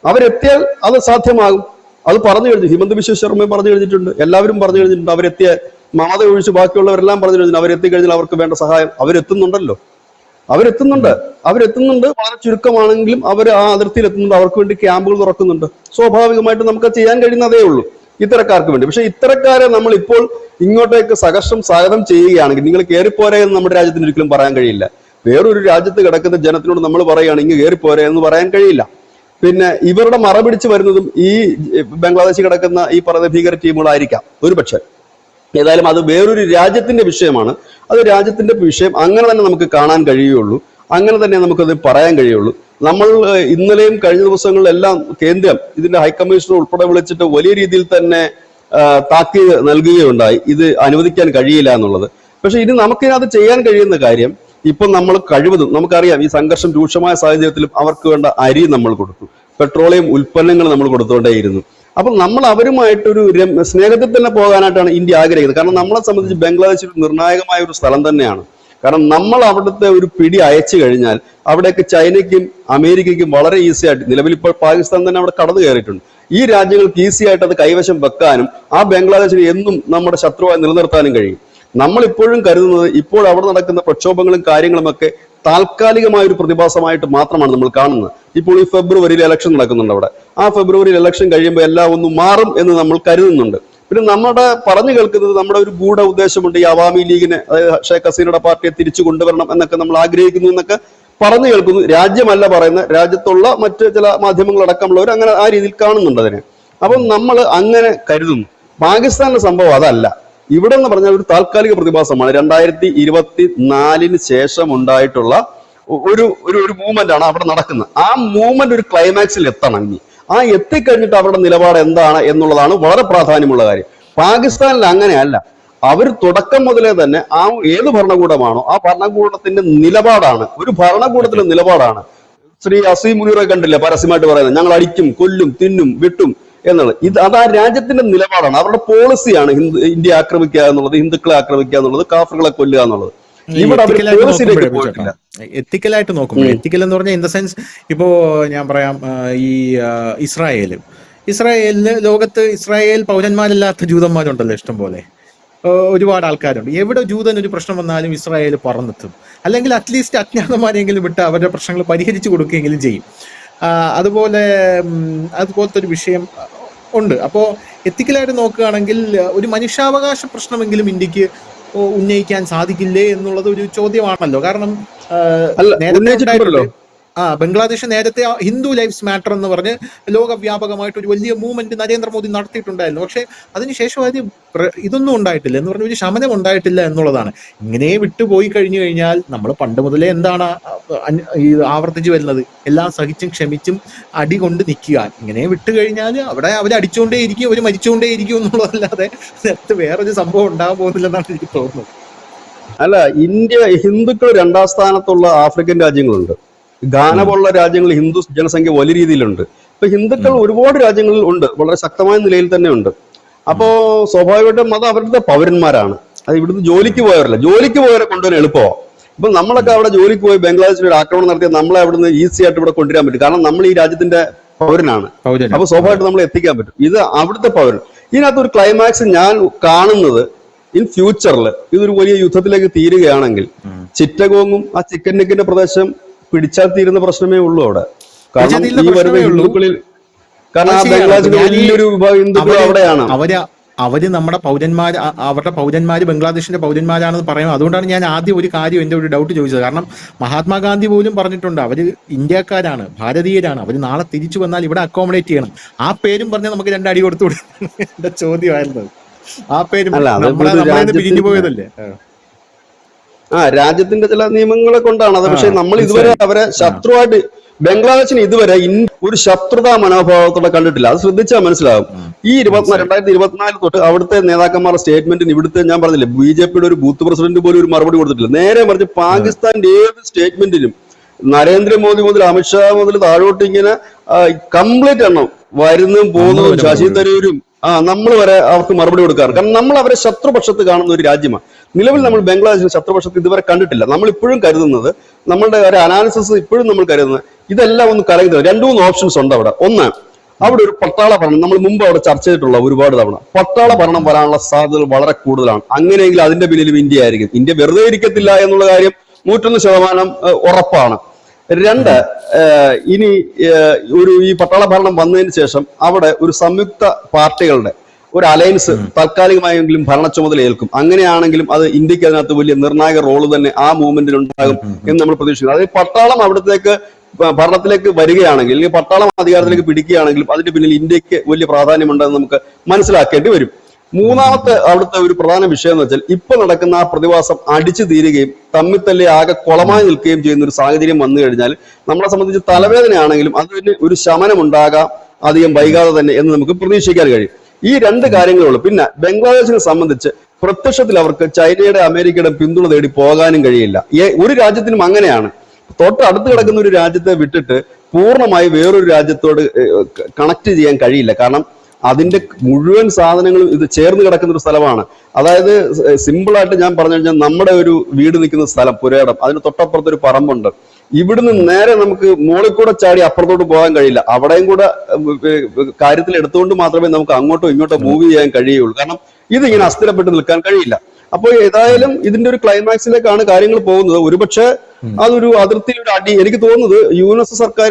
അവരെത്തിയാൽ അത് സാധ്യമാകും. അത് പറഞ്ഞു കഴിഞ്ഞു, ഹിമന്ത് ബിശ്വ ശർമ്മ പറഞ്ഞു കഴിഞ്ഞിട്ടുണ്ട്, എല്ലാവരും പറഞ്ഞു കഴിഞ്ഞിട്ടുണ്ട്. അവരെത്തിയ മമത ഒഴിച്ച് ബാക്കിയുള്ളവരെല്ലാം പറഞ്ഞു കഴിഞ്ഞു. അവരെത്തിക്കഴിഞ്ഞാൽ അവർക്ക് വേണ്ട സഹായം അവരെത്തുന്നുണ്ട്. വളരെ ചുരുക്കമാണെങ്കിലും അവർ ആ അതിർത്തിയിൽ എത്തുന്നുണ്ട്. അവർക്ക് വേണ്ടി ക്യാമ്പുകൾ തുറക്കുന്നുണ്ട്. സ്വാഭാവികമായിട്ട് നമുക്ക് ചെയ്യാൻ കഴിയുന്നതേ ഉള്ളൂ ഇത്തരക്കാർക്ക് വേണ്ടി. പക്ഷെ ഇത്തരക്കാരെ നമ്മൾ ഇപ്പോൾ ഇങ്ങോട്ടേക്ക് സഹർഷം സ്വാഗതം ചെയ്യുകയാണെങ്കിൽ നിങ്ങൾ കയറിപ്പോരെ എന്ന് നമ്മുടെ രാജ്യത്തിന് ഒരിക്കലും പറയാൻ കഴിയില്ല. വേറൊരു രാജ്യത്ത് കിടക്കുന്ന ജനത്തിനോട് നമ്മൾ പറയുകയാണ് ഇങ്ങ് കയറിപ്പോരെ എന്ന് പറയാൻ കഴിയില്ല. പിന്നെ ഇവരുടെ മറ പിടിച്ച് വരുന്നതും ഈ ബംഗ്ലാദേശിൽ കിടക്കുന്ന ഈ പറയുന്ന ഭീകര ടീമുകളായിരിക്കാം ഒരുപക്ഷെ. ഏതായാലും അത് വേറൊരു രാജ്യത്തിന്റെ വിഷയമാണ്. അത് രാജ്യത്തിന്റെ വിഷയം അങ്ങനെ തന്നെ നമുക്ക് കാണാൻ കഴിയുള്ളൂ, അങ്ങനെ തന്നെ നമുക്കത് പറയാൻ കഴിയുള്ളൂ. നമ്മൾ ഇന്നലെയും കഴിഞ്ഞ ദിവസങ്ങളിലെല്ലാം കേന്ദ്രം ഇതിന്റെ ഹൈക്കമ്മീഷണർ ഉൾപ്പെടെ വിളിച്ചിട്ട് വലിയ രീതിയിൽ തന്നെ താക്കീത് നൽകുകയുണ്ടായി, ഇത് അനുവദിക്കാൻ കഴിയില്ല എന്നുള്ളത്. പക്ഷെ ഇനി നമുക്കിനകത്ത് ചെയ്യാൻ കഴിയുന്ന കാര്യം, ഇപ്പൊ നമ്മൾ കഴിവതും നമുക്കറിയാം ഈ സംഘർഷം രൂക്ഷമായ സാഹചര്യത്തിലും അവർക്ക് വേണ്ട അരി നമ്മൾ കൊടുത്തു, പെട്രോളിയം ഉൽപ്പന്നങ്ങൾ നമ്മൾ കൊടുത്തുകൊണ്ടേയിരുന്നു. അപ്പൊ നമ്മൾ അവരുമായിട്ടൊരു സ്നേഹത്തിൽ തന്നെ പോകാനായിട്ടാണ് ഇന്ത്യ ആഗ്രഹിക്കുന്നത്. കാരണം നമ്മളെ സംബന്ധിച്ച് ബംഗ്ലാദേശ് ഒരു നിർണായകമായ ഒരു സ്ഥലം തന്നെയാണ്. കാരണം നമ്മൾ അവിടുത്തെ ഒരു പിടി അയച്ചു കഴിഞ്ഞാൽ അവിടേക്ക് ചൈനയ്ക്കും അമേരിക്കയ്ക്കും വളരെ ഈസി ആയിട്ട്, നിലവിൽ ഇപ്പോൾ പാകിസ്ഥാൻ തന്നെ അവിടെ കടന്നു കയറിയിട്ടുണ്ട്, ഈ രാജ്യങ്ങൾക്ക് ഈസി ആയിട്ട് അത് കൈവശം വെക്കാനും ആ ബംഗ്ലാദേശിനെ എന്നും നമ്മുടെ ശത്രുവായി നിലനിർത്താനും കഴിയും. നമ്മൾ ഇപ്പോഴും കരുതുന്നത് ഇപ്പോൾ അവിടെ നടക്കുന്ന പ്രക്ഷോഭങ്ങളും കാര്യങ്ങളുമൊക്കെ താൽക്കാലികമായ ഒരു പ്രതിഭാസമായിട്ട് മാത്രമാണ് നമ്മൾ കാണുന്നത്. ഇപ്പോൾ ഈ ഫെബ്രുവരിയിൽ ഇലക്ഷൻ നടക്കുന്നുണ്ട് അവിടെ. ആ ഫെബ്രുവരിയിൽ ഇലക്ഷൻ കഴിയുമ്പോൾ എല്ലാം ഒന്നും മാറും എന്ന് നമ്മൾ കരുതുന്നുണ്ട്. പിന്നെ നമ്മുടെ പറഞ്ഞു കേൾക്കുന്നത് നമ്മുടെ ഒരു ഗൂഢ ഉദ്ദേശമുണ്ട്, ഈ അവാമി ലീഗിനെ, ഷേഖ് ഹസീനയുടെ പാർട്ടിയെ തിരിച്ചു കൊണ്ടുവരണം എന്നൊക്കെ നമ്മൾ ആഗ്രഹിക്കുന്നു എന്നൊക്കെ പറഞ്ഞു കേൾക്കുന്നു. രാജ്യമല്ല പറയുന്ന, രാജ്യത്തുള്ള മറ്റ് ചില മാധ്യമങ്ങളടക്കമുള്ളവർ അങ്ങനെ ആ രീതിയിൽ കാണുന്നുണ്ട് അതിനെ. അപ്പം നമ്മൾ അങ്ങനെ കരുതുന്നു. പാകിസ്ഥാനിലെ സംഭവം അതല്ല. ഇവിടെ എന്ന് പറഞ്ഞാൽ ഒരു താൽക്കാലിക പ്രതിഭാസമാണ്. 2024 ശേഷം ഉണ്ടായിട്ടുള്ള ഒരു മൂവ്മെന്റ് ആണ് അവിടെ നടക്കുന്നത്. ആ മൂവ്മെന്റ് ഒരു ക്ലൈമാക്സിൽ എത്തണം. ഇനി ആ എത്തിക്കഴിഞ്ഞിട്ട് അവരുടെ നിലപാട് എന്താണ് എന്നുള്ളതാണ് വളരെ പ്രാധാന്യമുള്ള കാര്യം. പാകിസ്ഥാനിൽ അങ്ങനെയല്ല. അവർ തുടക്കം മുതലേ തന്നെ ആ ഏത് ഭരണകൂടമാണോ ആ ഭരണകൂടത്തിന്റെ നിലപാടാണ്, ഒരു ഭരണകൂടത്തിലെ നിലപാടാണ്. ശ്രീ അസീം മുനീറെ കണ്ടില്ലേ പരസ്യമായിട്ട് പറയുന്നത്, ഞങ്ങൾ അടിക്കും, കൊല്ലും, തിന്നും, വിട്ടും എന്നുള്ളത്. അത് ആ രാജ്യത്തിന്റെ നിലപാടാണ്, അവരുടെ പോളിസിയാണ്. ഇന്ത്യ ആക്രമിക്കുക എന്നുള്ളത്, ഹിന്ദുക്കളെ ആക്രമിക്കുക എന്നുള്ളത്, കാഫറുകളെ കൊല്ലുക എന്നുള്ളത്. ഇവിടെ അവർ പോളിസിയിലേക്ക് പോയിട്ടില്ല. എത്തിക്കലായിട്ട് നോക്കുമ്പോൾ, എത്തിക്കൽ എന്ന് പറഞ്ഞാൽ ഇൻ ദ സെൻസ്, ഇപ്പോ ഞാൻ പറയാം, ഈ ലോകത്ത് ഇസ്രായേൽ പൗരന്മാരില്ലാത്ത ജൂതന്മാരുണ്ടല്ലോ ഇഷ്ടം പോലെ. ഒരുപാട് ആൾക്കാരുണ്ട്. എവിടെ ജൂതൻ ഒരു പ്രശ്നം വന്നാലും ഇസ്രായേൽ പറന്നെത്തും, അല്ലെങ്കിൽ അറ്റ്ലീസ്റ്റ് അജ്ഞാതന്മാരെങ്കിലും വിട്ട് അവരുടെ പ്രശ്നങ്ങൾ പരിഹരിച്ചു കൊടുക്കുകയെങ്കിലും ചെയ്യും. അതുപോലെ അതുപോലത്തെ ഒരു വിഷയം ഉണ്ട്. അപ്പോൾ എത്തിക്കലായിട്ട് നോക്കുകയാണെങ്കിൽ ഒരു മനുഷ്യാവകാശ പ്രശ്നമെങ്കിലും ഇന്ത്യക്ക് ഉന്നയിക്കാൻ സാധിക്കില്ലേ എന്നുള്ളത് ഒരു ചോദ്യമാണല്ലോ. കാരണം നേരത്തെ ബംഗ്ലാദേശ് നേരത്തെ ഹിന്ദു ലൈഫ്സ് മാറ്റർ എന്ന് പറഞ്ഞ് ലോകവ്യാപകമായിട്ട് ഒരു വലിയ മൂവ്മെന്റ് നരേന്ദ്രമോദി നടത്തിയിട്ടുണ്ടായിരുന്നു. പക്ഷെ അതിനുശേഷം അത് ഇതൊന്നും ഉണ്ടായിട്ടില്ല എന്ന് പറഞ്ഞ ഒരു ശമനം ഉണ്ടായിട്ടില്ല എന്നുള്ളതാണ്. ഇങ്ങനെ വിട്ടുപോയി കഴിഞ്ഞു കഴിഞ്ഞാൽ നമ്മൾ പണ്ട് മുതലേ എന്താണ് ഈ ആവർത്തിച്ചു വരുന്നത്, എല്ലാം സഹിച്ചും ക്ഷമിച്ചും അടി കൊണ്ട് നിൽക്കുക. ഇങ്ങനെ വിട്ടു കഴിഞ്ഞാൽ അവിടെ അവർ അടിച്ചുകൊണ്ടേ ഇരിക്കും, അവർ മരിച്ചുകൊണ്ടേ ഇരിക്കും എന്നുള്ളതല്ലാതെ വേറൊരു സംഭവം ഉണ്ടാകാൻ പോകുന്നില്ലെന്നാണ് എനിക്ക് തോന്നുന്നത്. അല്ല, ഹിന്ദുക്കൾ 2ാം സ്ഥാനത്തുള്ള ആഫ്രിക്കൻ രാജ്യങ്ങളുണ്ട്. ഗാന പോലുള്ള രാജ്യങ്ങളിൽ ഹിന്ദു ജനസംഖ്യ വലിയ രീതിയിലുണ്ട്. ഇപ്പൊ ഹിന്ദുക്കൾ ഒരുപാട് രാജ്യങ്ങളിൽ ഉണ്ട്, വളരെ ശക്തമായ നിലയിൽ തന്നെ ഉണ്ട്. അപ്പോ സ്വാഭാവികമായിട്ടും അത് അവരുടെ പൗരന്മാരാണ്. അത് ഇവിടുന്ന് ജോലിക്ക് പോയവരല്ല, ജോലിക്ക് പോയവരെ കൊണ്ടുവരാൻ എളുപ്പമാണ്. ഇപ്പൊ നമ്മളൊക്കെ അവിടെ ജോലിക്ക് പോയി ബംഗ്ലാദേശിൽ ഒരു ആക്രമണം നടത്തിയാൽ നമ്മളെ അവിടുന്ന് ഈസി ആയിട്ട് ഇവിടെ കൊണ്ടുവരാൻ പറ്റും. കാരണം നമ്മൾ ഈ രാജ്യത്തിന്റെ പൗരനാണ്. അപ്പൊ സ്വാഭാവികമായിട്ട് നമ്മൾ എത്തിക്കാൻ പറ്റും. ഇത് അവിടുത്തെ പൗരൻ. ഇതിനകത്ത് ഒരു ക്ലൈമാക്സ് ഞാൻ കാണുന്നത്, ഇൻ ഫ്യൂച്ചറിൽ ഇതൊരു വലിയ യുദ്ധത്തിലേക്ക് തീരുകയാണെങ്കിൽ ചിറ്റഗോങ്ങും ആ ചിക്കൻ നെക്കിന്റെ പ്രദേശം പിടിച്ചാൽ തീരുന്ന പ്രശ്നമേ ഉള്ളൂ അവിടെ. കാരണം ഈ വരുന്ന ഹിന്ദുക്കളിൽ, കാരണം ആ ബംഗ്ലാദേശിലെ വലിയൊരു വിഭാഗം ഹിന്ദുക്കൾ അവിടെയാണ്. അവര് നമ്മുടെ അവരുടെ പൗരന്മാര് ബംഗ്ലാദേശിന്റെ പൗരന്മാരാണെന്ന് പറയുന്നത്. അതുകൊണ്ടാണ് ഞാൻ ആദ്യം ഒരു കാര്യം എന്റെ ഒരു ഡൗട്ട് ചോദിച്ചത്. കാരണം മഹാത്മാഗാന്ധി പോലും പറഞ്ഞിട്ടുണ്ട് അവര് ഇന്ത്യക്കാരാണ്, ഭാരതീയരാണ്, അവര് നാളെ തിരിച്ചു വന്നാൽ ഇവിടെ അക്കോമഡേറ്റ് ചെയ്യണം. ആ പേരും പറഞ്ഞാൽ നമുക്ക് 2 അടി കൊടുത്തു വിടും എന്റെ ചോദ്യമായിരുന്നു. ആ പേരും നമ്മളെ പിരിഞ്ഞു പോയതല്ലേ. രാജ്യത്തിന്റെ ചില നിയമങ്ങളെ കൊണ്ടാണ് അത്. പക്ഷെ നമ്മൾ ഇതുവരെ അവരെ ശത്രുവായിട്ട്, ബംഗ്ലാദേശിന് ഇതുവരെ ഒരു ശത്രുതാ മനോഭാവത്തോടെ കണ്ടിട്ടില്ല. അത് ശ്രദ്ധിച്ചാൽ മനസ്സിലാവും. ഈ 2024 തൊട്ട് അവിടുത്തെ നേതാക്കന്മാരുടെ സ്റ്റേറ്റ്മെന്റിന്, ഇവിടുത്തെ ഞാൻ പറഞ്ഞില്ലേ BJPയുടെ ഒരു ബൂത്ത് പ്രസിഡന്റ് പോലും ഒരു മറുപടി കൊടുത്തിട്ടില്ല. നേരെ മറിച്ച് പാകിസ്ഥാന്റെ ഏത് സ്റ്റേറ്റ്മെന്റിനും നരേന്ദ്രമോദി മുതൽ അമിത്ഷാ മുതൽ താഴോട്ട് ഇങ്ങനെ കംപ്ലീറ്റ് എണ്ണം വരുന്നതും പോകുന്നതും ശശി തരൂരും നമ്മൾ വരെ അവർക്ക് മറുപടി കൊടുക്കാറ്. കാരണം നമ്മൾ അവരെ ശത്രുപക്ഷത്ത് കാണുന്ന ഒരു രാജ്യമാണ്. നിലവിൽ നമ്മൾ ബംഗ്ലാദേശിൽ ശത്രുപക്ഷത്ത് ഇതുവരെ കണ്ടിട്ടില്ല. നമ്മൾ ഇപ്പോഴും കരുതുന്നത്, നമ്മളുടെ ഒരു അനാലിസിസ് ഇപ്പോഴും നമ്മൾ കരുതുന്നത്, ഇതെല്ലാം ഒന്ന് കലങ്ങുന്നത് 2-3 ഓപ്ഷൻസ് ഉണ്ട് അവിടെ. ഒന്ന്, അവിടെ ഒരു പട്ടാള ഭരണം, നമ്മൾ മുമ്പ് അവിടെ ചർച്ച ചെയ്തിട്ടുള്ള ഒരുപാട് തവണ, പട്ടാള ഭരണം വരാനുള്ള സാധ്യതകൾ വളരെ കൂടുതലാണ്. അങ്ങനെയെങ്കിൽ അതിന്റെ പിന്നിലും ഇന്ത്യ ആയിരിക്കും. ഇന്ത്യ വെറുതെ ഇരിക്കത്തില്ല എന്നുള്ള കാര്യം 101% ഉറപ്പാണ്. 2, ഇനി ഈ പട്ടാള ഭരണം വന്നതിന് ശേഷം അവിടെ ഒരു സംയുക്ത പാർട്ടികളുടെ ഒരു അലയൻസ് താൽക്കാലികമായെങ്കിലും ഭരണ ചുമതല ഏൽക്കും. അങ്ങനെയാണെങ്കിലും അത് ഇന്ത്യക്ക് അതിനകത്ത് വലിയ നിർണായക റോള് തന്നെ ആ മൂവ്മെന്റിൽ ഉണ്ടാകും എന്ന് നമ്മൾ പ്രതീക്ഷിക്കുന്നു. അതായത് പട്ടാളം അവിടത്തേക്ക് ഭരണത്തിലേക്ക് വരികയാണെങ്കിൽ, അല്ലെങ്കിൽ പട്ടാളം അധികാരത്തിലേക്ക് പിടിക്കുകയാണെങ്കിലും അതിന്റെ പിന്നിൽ ഇന്ത്യക്ക് വലിയ പ്രാധാന്യമുണ്ടെന്ന് നമുക്ക് മനസ്സിലാക്കേണ്ടി വരും. മൂന്നാമത്തെ അവിടുത്തെ ഒരു പ്രധാന വിഷയം എന്ന് വെച്ചാൽ, ഇപ്പൊ നടക്കുന്ന ആ പ്രതിഭാസം അടിച്ചു തീരുകയും തമ്മിൽ തല്ലി ആകെ കുളമായി നിൽക്കുകയും ചെയ്യുന്ന ഒരു സാഹചര്യം വന്നു കഴിഞ്ഞാൽ നമ്മളെ സംബന്ധിച്ച് തലവേദനയാണെങ്കിലും അതിന് ഒരു ശമനം ഉണ്ടാകാം അധികം വൈകാതെ തന്നെ എന്ന് നമുക്ക് പ്രതീക്ഷിക്കാൻ കഴിയും. ഈ 2 കാര്യങ്ങളുള്ളൂ. പിന്നെ ബംഗ്ലാദേശിനെ സംബന്ധിച്ച് പ്രത്യക്ഷത്തിൽ അവർക്ക് ചൈനയുടെ അമേരിക്കയുടെ പിന്തുണ തേടി പോകാനും കഴിയില്ല. ഒരു രാജ്യത്തിനും അങ്ങനെയാണ്. തൊട്ടടുത്ത് കിടക്കുന്ന ഒരു രാജ്യത്തെ വിട്ടിട്ട് പൂർണ്ണമായി വേറൊരു രാജ്യത്തോട് കണക്ട് ചെയ്യാൻ കഴിയില്ല. കാരണം അതിന്റെ മുഴുവൻ സാധനങ്ങളും ഇത് ചേർന്ന് കിടക്കുന്ന ഒരു സ്ഥലമാണ്. അതായത് സിമ്പിളായിട്ട് ഞാൻ പറഞ്ഞു കഴിഞ്ഞാൽ, നമ്മുടെ ഒരു വീട് നിൽക്കുന്ന സ്ഥലം പുരയിടം, അതിന് തൊട്ടപ്പുറത്തൊരു പറമ്പുണ്ട്. ഇവിടുന്ന് നേരെ നമുക്ക് മുകളിൽ കൂടെ ചാടി അപ്പുറത്തോട്ട് പോകാൻ കഴിയില്ല. അവിടെയും കൂടെ കാര്യത്തിൽ എടുത്തുകൊണ്ട് മാത്രമേ നമുക്ക് അങ്ങോട്ടോ ഇങ്ങോട്ടോ മൂവ് ചെയ്യാൻ കഴിയുള്ളൂ. കാരണം ഇതിങ്ങനെ അസ്ഥിരപ്പെട്ട് നിൽക്കാൻ കഴിയില്ല. അപ്പോൾ ഏതായാലും ഇതിന്റെ ഒരു ക്ലൈമാക്സിലേക്കാണ് കാര്യങ്ങൾ പോകുന്നത്. ഒരുപക്ഷെ അതൊരു അതിർത്തിയിൽ ഒരു അടി, എനിക്ക് തോന്നുന്നത് യുഎൻഎസ് സർക്കാർ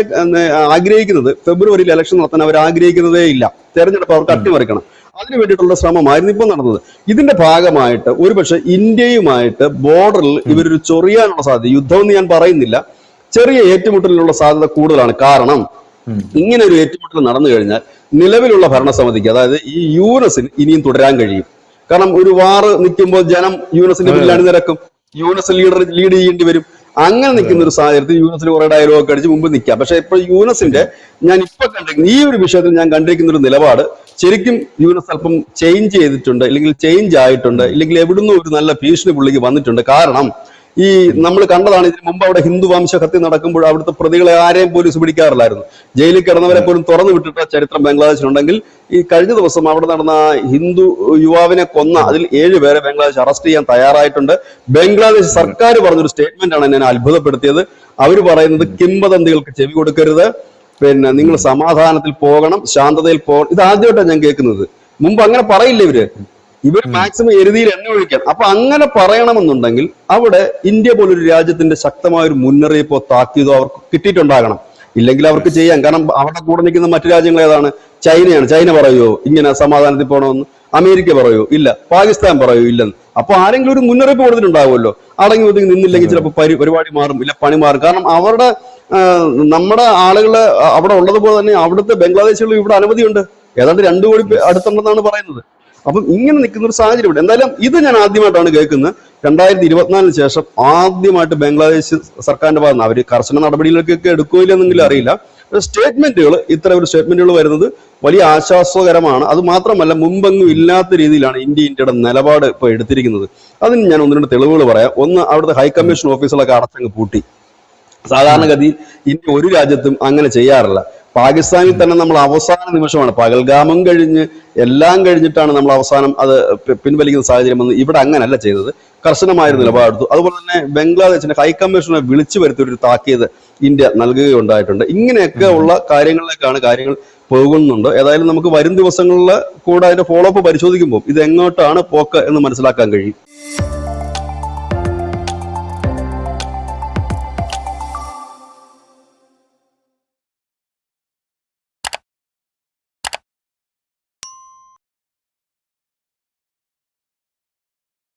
ആഗ്രഹിക്കുന്നത് ഫെബ്രുവരിയിൽ ഇലക്ഷൻ നടത്താൻ അവർ ആഗ്രഹിക്കുന്നതേ ഇല്ല. തെരഞ്ഞെടുപ്പ് അവർക്ക് അട്ടിമറിക്കണം. അതിനു വേണ്ടിയിട്ടുള്ള ശ്രമമായിരുന്നു ഇപ്പോൾ നടന്നത്. ഇതിന്റെ ഭാഗമായിട്ട് ഒരുപക്ഷെ ഇന്ത്യയുമായിട്ട് ബോർഡറിൽ ഇവരൊരു ചൊറിയാനുള്ള സാധ്യത, യുദ്ധമെന്ന് ഞാൻ പറയുന്നില്ല, ചെറിയ ഏറ്റുമുട്ടലിനുള്ള സാധ്യത കൂടുതലാണ്. കാരണം ഇങ്ങനെ ഒരു ഏറ്റുമുട്ടൽ നടന്നു കഴിഞ്ഞാൽ നിലവിലുള്ള ഭരണസമിതിക്ക്, അതായത് ഈ യുഎൻഎസിന് ഇനിയും തുടരാൻ കഴിയും. കാരണം ഒരു വാറ് നിൽക്കുമ്പോൾ ജനം യുഎൻഎസിന്റെ പിന്നിൽ അണിനിരക്കും, യുഎൻഎസ് ലീഡ് ചെയ്യേണ്ടി വരും. അങ്ങനെ നിൽക്കുന്ന ഒരു സാഹചര്യത്തിൽ യുഎൻഎസിന് കുറെ ഡയലോഗ് അടിച്ച് മുമ്പ് നിൽക്കാം. പക്ഷെ ഇപ്പോൾ യുഎൻഎസിന്റെ ഞാൻ ഇപ്പൊ കണ്ടിരിക്കുന്ന ഈ ഒരു വിഷയത്തിൽ ഞാൻ കണ്ടിരിക്കുന്ന ഒരു നിലപാട് ശരിക്കും യുഎൻഎസ് അല്പം ചേഞ്ച് ചെയ്തിട്ടുണ്ട്, അല്ലെങ്കിൽ ചേഞ്ച് ആയിട്ടുണ്ട്, ഇല്ലെങ്കിൽ എവിടുന്ന് ഒരു നല്ല ഭീഷണി പുള്ളിക്ക് വന്നിട്ടുണ്ട്. കാരണം ഈ നമ്മൾ കണ്ടതാണ്, ഇതിന് മുമ്പ് അവിടെ ഹിന്ദു വംശഹത്യ നടക്കുമ്പോൾ അവിടുത്തെ പ്രതികളെ ആരെയും പോലീസ് പിടിക്കാറില്ലായിരുന്നു. ജയിലിൽ കിടന്നവരെ പോലും തുറന്നു വിട്ടിട്ട ചരിത്രം ബംഗ്ലാദേശിലുണ്ടെങ്കിൽ ഈ കഴിഞ്ഞ ദിവസം അവിടെ നടന്ന ഹിന്ദു യുവാവിനെ കൊന്ന അതിൽ 7 പേരെ ബംഗ്ലാദേശ് അറസ്റ്റ് ചെയ്യാൻ തയ്യാറായിട്ടുണ്ട്. ബംഗ്ലാദേശ് സർക്കാർ പറഞ്ഞൊരു സ്റ്റേറ്റ്മെന്റ് ആണ് എന്നെ അത്ഭുതപ്പെടുത്തിയത്. അവർ പറയുന്നത് കിംവദന്തികൾക്ക് ചെവി കൊടുക്കരുത്, പിന്നെ നിങ്ങൾ സമാധാനത്തിൽ പോകണം, ശാന്തതയിൽ പോകണം. ഇത് ആദ്യമായിട്ടാണ് ഞാൻ കേൾക്കുന്നത്. മുമ്പ് അങ്ങനെ പറയില്ല ഇവര് മാക്സിമം എരുതിയിൽ എണ്ണ ഒഴിക്കാൻ. അപ്പൊ അങ്ങനെ പറയണമെന്നുണ്ടെങ്കിൽ അവിടെ ഇന്ത്യ പോലൊരു രാജ്യത്തിന്റെ ശക്തമായ ഒരു മുന്നറിയിപ്പോ താക്കീതോ അവർക്ക് കിട്ടിയിട്ടുണ്ടാകണം. ഇല്ലെങ്കിൽ അവർക്ക് ചെയ്യാം. കാരണം അവരുടെ കൂടെ നിൽക്കുന്ന മറ്റു രാജ്യങ്ങൾ ഏതാണ്? ചൈനയാണ്. ചൈന പറയുമോ ഇങ്ങനെ സമാധാനത്തിൽ പോകണമെന്ന്? അമേരിക്ക പറയോ? ഇല്ല. പാകിസ്ഥാൻ പറയോ? ഇല്ലെന്ന്. അപ്പൊ ആരെങ്കിലും ഒരു മുന്നറിയിപ്പ് കൊടുത്തിട്ടുണ്ടാവുമല്ലോ. അടങ്ങി ഒതുങ്ങി നിന്നില്ലെങ്കിൽ ചിലപ്പോൾ പരിപാടി മാറും, ഇല്ല പണി മാറും. കാരണം അവരുടെ നമ്മുടെ ആളുകള് അവിടെ ഉള്ളതുപോലെ തന്നെ അവിടുത്തെ ബംഗ്ലാദേശികൾ ഇവിടെ അനവധിയുണ്ട്. ഏതാണ്ട് 2 കോടി അടുത്തുണ്ടെന്നാണ് പറയുന്നത്. അപ്പം ഇങ്ങനെ നിൽക്കുന്ന ഒരു സാഹചര്യം ഉണ്ട്. എന്തായാലും ഇത് ഞാൻ ആദ്യമായിട്ടാണ് കേൾക്കുന്നത്. 2024 ശേഷം ആദ്യമായിട്ട് ബംഗ്ലാദേശ് സർക്കാരിന്റെ ഭാഗത്ത് നിന്ന് അവർ കർശന നടപടികളൊക്കെ എടുക്കുകയില്ലെന്നെങ്കിലും അറിയില്ല, സ്റ്റേറ്റ്മെന്റുകൾ, ഇത്തരം ഒരു സ്റ്റേറ്റ്മെന്റുകൾ വരുന്നത് വലിയ ആശ്വാസകരമാണ്. അത് മാത്രമല്ല, മുമ്പെങ്ങും ഇല്ലാത്ത രീതിയിലാണ് ഇന്ത്യയുടെ നിലപാട് ഇപ്പോൾ എടുത്തിരിക്കുന്നത്. അതിന് ഞാൻ 1-2 തെളിവുകൾ പറയാം. ഒന്ന്, അവിടുത്തെ ഹൈക്കമ്മീഷൻ ഓഫീസുകളൊക്കെ അടച്ചങ്ങ് പൂട്ടി. സാധാരണഗതി ഇന്ത്യ ഒരു രാജ്യത്തും അങ്ങനെ ചെയ്യാറില്ല. പാകിസ്ഥാനിൽ തന്നെ നമ്മൾ അവസാന നിമിഷമാണ്, പകൽഗാമം കഴിഞ്ഞ് എല്ലാം കഴിഞ്ഞിട്ടാണ് നമ്മൾ അവസാനം അത് പിൻവലിക്കുന്ന സാഹചര്യം വന്ന്. ഇവിടെ അങ്ങനല്ല ചെയ്തത്, കർശനമായൊരു നിലപാടെടുത്തു. അതുപോലെ തന്നെ ബംഗ്ലാദേശിന്റെ ഹൈക്കമ്മീഷനെ വിളിച്ചു വരുത്തിയ ഒരു താക്കീത് ഇന്ത്യ നൽകുകയുണ്ടായിട്ടുണ്ട്. ഇങ്ങനെയൊക്കെ ഉള്ള കാര്യങ്ങളിലേക്കാണ് കാര്യങ്ങൾ പോകുന്നുണ്ട്. ഏതായാലും നമുക്ക് വരും ദിവസങ്ങളിൽ കൂടെ അതിന്റെ ഫോളോ അപ്പ് പരിശോധിക്കുമ്പോൾ ഇത് എങ്ങോട്ടാണ് പോക്ക് എന്ന് മനസ്സിലാക്കാൻ കഴിയും.